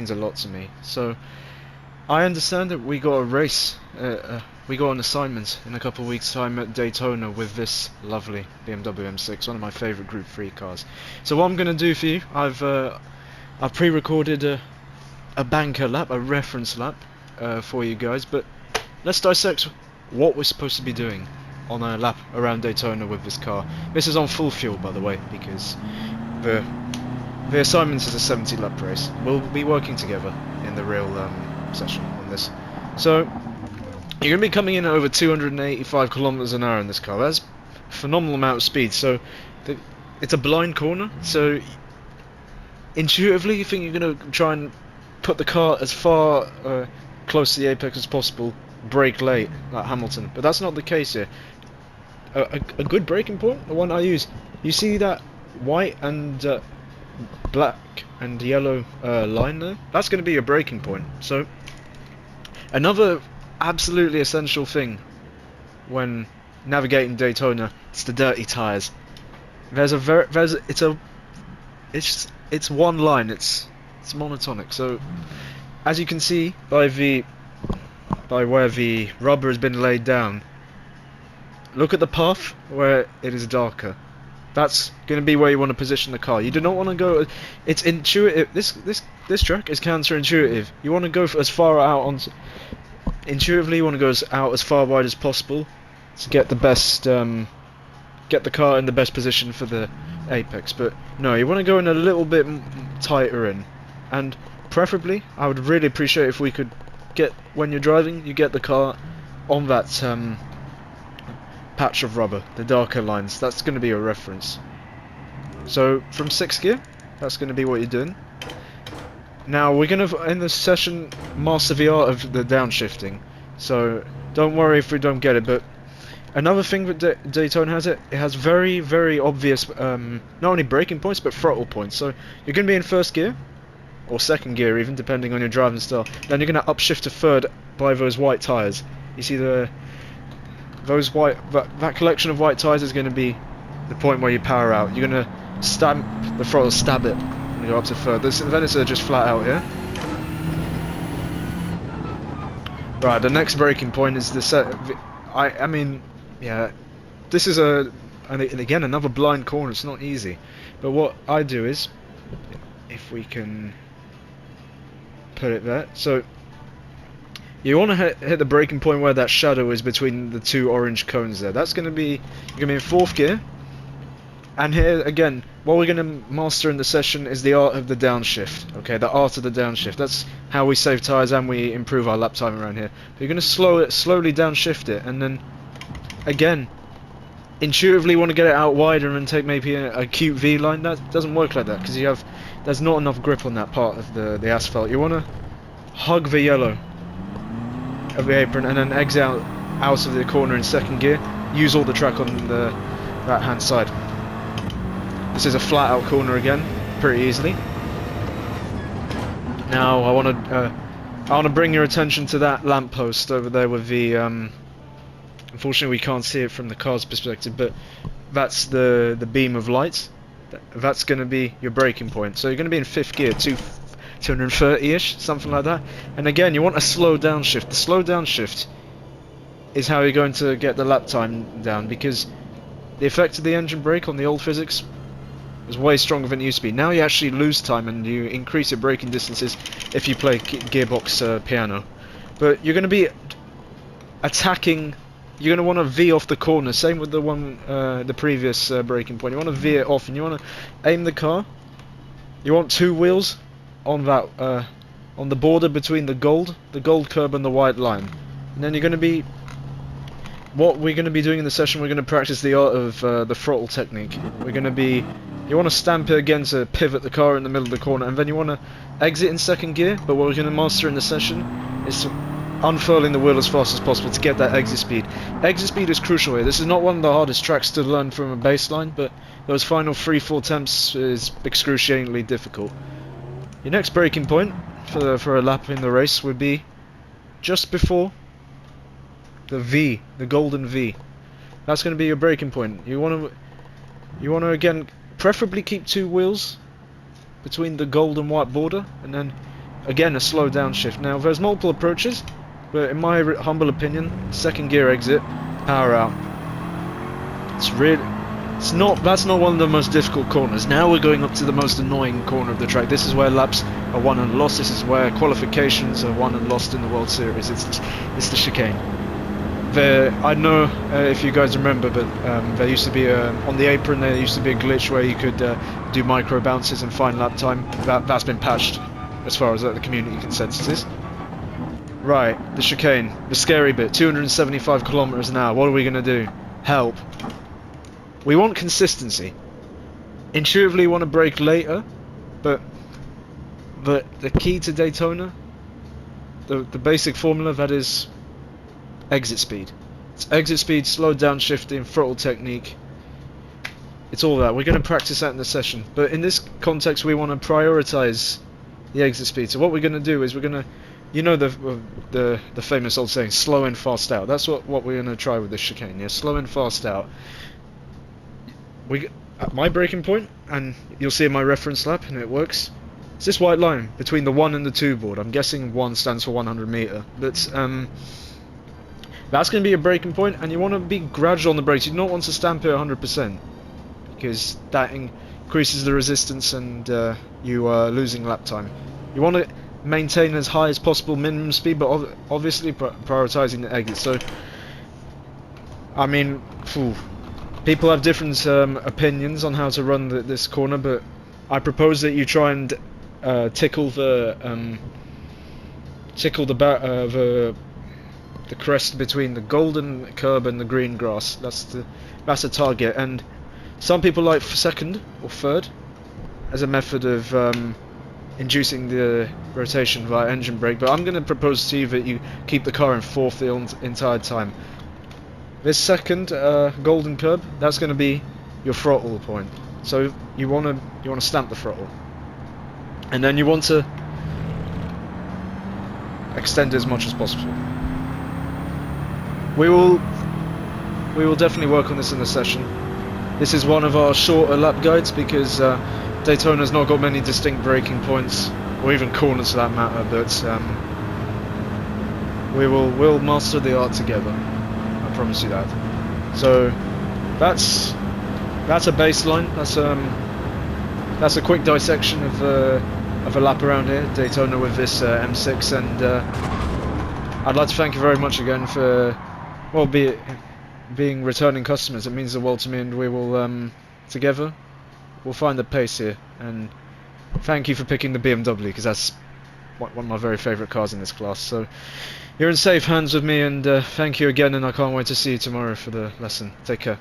means a lot to me. So I understand that we got a race, we got an assignment in a couple of weeks' time at Daytona with this lovely BMW M6, one of my favourite Group 3 cars. So what I'm going to do for you, I've pre-recorded a banker lap, a reference lap for you guys, but let's dissect what we're supposed to be doing on a lap around Daytona with this car. This is on full fuel, by the way, because the assignment is a 70 lap race. We'll be working together in the real session on this. So you're going to be coming in at over 285 kilometers an hour in this car. That's a phenomenal amount of speed. So it's a blind corner. So intuitively, you think you're going to try and put the car as far close to the apex as possible, brake late like Hamilton, but that's not the case here. A good braking point, the one I use. You see that white and black and yellow line there? That's going to be your braking point. So another absolutely essential thing when navigating Daytona, it's the dirty tires. It's one line. It's monotonic. So as you can see by where the rubber has been laid down, look at the path where it is darker. That's going to be where you want to position the car. You do not want to go. It's intuitive. This track is counterintuitive. You want to go as far out on. Intuitively, you want to go out as far wide as possible to get the best. Get the car in the best position for the apex. But no, you want to go in a little bit tighter in, and preferably, I would really appreciate if we could get, when you're driving, you get the car on that patch of rubber, the darker lines. That's going to be a reference. So from 6th gear, that's going to be what you're doing. Now we're going to, in this session, master the art of the downshifting. So don't worry if we don't get it. But another thing that Daytona has, it has very, very obvious not only braking points but throttle points. So you're going to be in 1st gear, or 2nd gear even, depending on your driving style. Then you're going to upshift to 3rd by those white tyres. You see those white, that collection of white tyres is going to be the point where you power out. You're going to stamp the throttle, stab it, and go up to 3rd. Then it's just flat out here. Right, the next braking point is the set. I mean, yeah, this is and again another blind corner. It's not easy, but what I do is, if we can put it there, so you want to hit the braking point where that shadow is between the two orange cones there. That's going to be, you're going to be in 4th gear. And here, again, what we're going to master in the session is the art of the downshift. Okay, the art of the downshift. That's how we save tyres and we improve our lap time around here. But you're going to slowly downshift it, and then, again, intuitively want to get it out wider and take maybe a cute V line. That doesn't work like that, because there's not enough grip on that part of the asphalt. You want to hug the yellow of the apron and then exit out of the corner in 2nd gear. Use all the track on the right hand side. This is a flat out corner again, pretty easily. Now I want to bring your attention to that lamppost over there with the unfortunately we can't see it from the car's perspective, but that's the beam of light. That's going to be your braking point. So you're going to be in 5th gear, 230-ish, something like that. And again, you want a slow downshift. The slow downshift is how you're going to get the lap time down, because the effect of the engine brake on the old physics was way stronger than it used to be. Now you actually lose time and you increase your braking distances if you play gearbox piano. But you're going to be attacking. You're going to want to V off the corner. Same with the one, the previous braking point. You want to V it off, and you want to aim the car. You want 2 wheels on that, on the border between the gold curb and the white line. And then you're going to be. What we're going to be doing in the session, we're going to practice the art of the throttle technique. We're going to be. You want to stamp it again to pivot the car in the middle of the corner, and then you want to exit in 2nd gear. But what we're going to master in the session is unfurling the wheel as fast as possible to get that exit speed. Exit speed is crucial here. This is not one of the hardest tracks to learn from a baseline, but those final 3-4 attempts is excruciatingly difficult. Your next braking point for a lap in the race would be just before the V, the golden V. That's going to be your braking point. You want to again preferably keep 2 wheels between the gold and white border, and then again, a slow downshift. Now, there's multiple approaches, but in my humble opinion, second gear exit, power out. That's not one of the most difficult corners. Now we're going up to the most annoying corner of the track. This is where laps are won and lost. This is where qualifications are won and lost in the World Series. It's the chicane. I don't know if you guys remember, but there used to be on the apron there used to be a glitch where you could do micro bounces and find lap time. That's been patched, as far as the community consensus is. Right, the chicane, the scary bit, 275 kilometers an hour. What are we gonna do? Help. We want consistency. Intuitively want to brake later, but the key to Daytona, the basic formula, that is exit speed. It's exit speed, slow down shifting, throttle technique. It's all that. We're going to practice that in the session, but in this context we want to prioritize the exit speed. So what we're going to do is we're going to, you know, the famous old saying, slow in, fast out. That's what we're going to try with this chicane. Yeah, slow in, fast out. At my braking point, and you'll see in my reference lap, and it works, it's this white line between the 1 and the 2 board. I'm guessing 1 stands for 100 meter. That's going to be your braking point, and you want to be gradual on the brakes. You don't want to stamp it 100%, because that increases the resistance and you are losing lap time. You want to maintain as high as possible minimum speed, but obviously prioritizing the exit. So, I mean, people have different opinions on how to run this corner, but I propose that you try and tickle the crest between the golden curb and the green grass. That's the target. And some people like second or third as a method of inducing the rotation via engine brake, but I'm going to propose to you that you keep the car in fourth the entire time. This second golden curb, that's going to be your throttle point. So you want to stamp the throttle, and then you want to extend as much as possible. We will definitely work on this in the session. This is one of our shorter lap guides because Daytona's not got many distinct braking points, or even corners for that matter. But we'll master the art together. I promise you that. So that's a baseline. That's a quick dissection of a lap around here, Daytona, with this M6, and I'd like to thank you very much again for being returning customers. It means the world to me, and we will together we'll find the pace here. And thank you for picking the BMW, because that's one of my very favourite cars in this class. So you're in safe hands with me, and thank you again, and I can't wait to see you tomorrow for the lesson. Take care.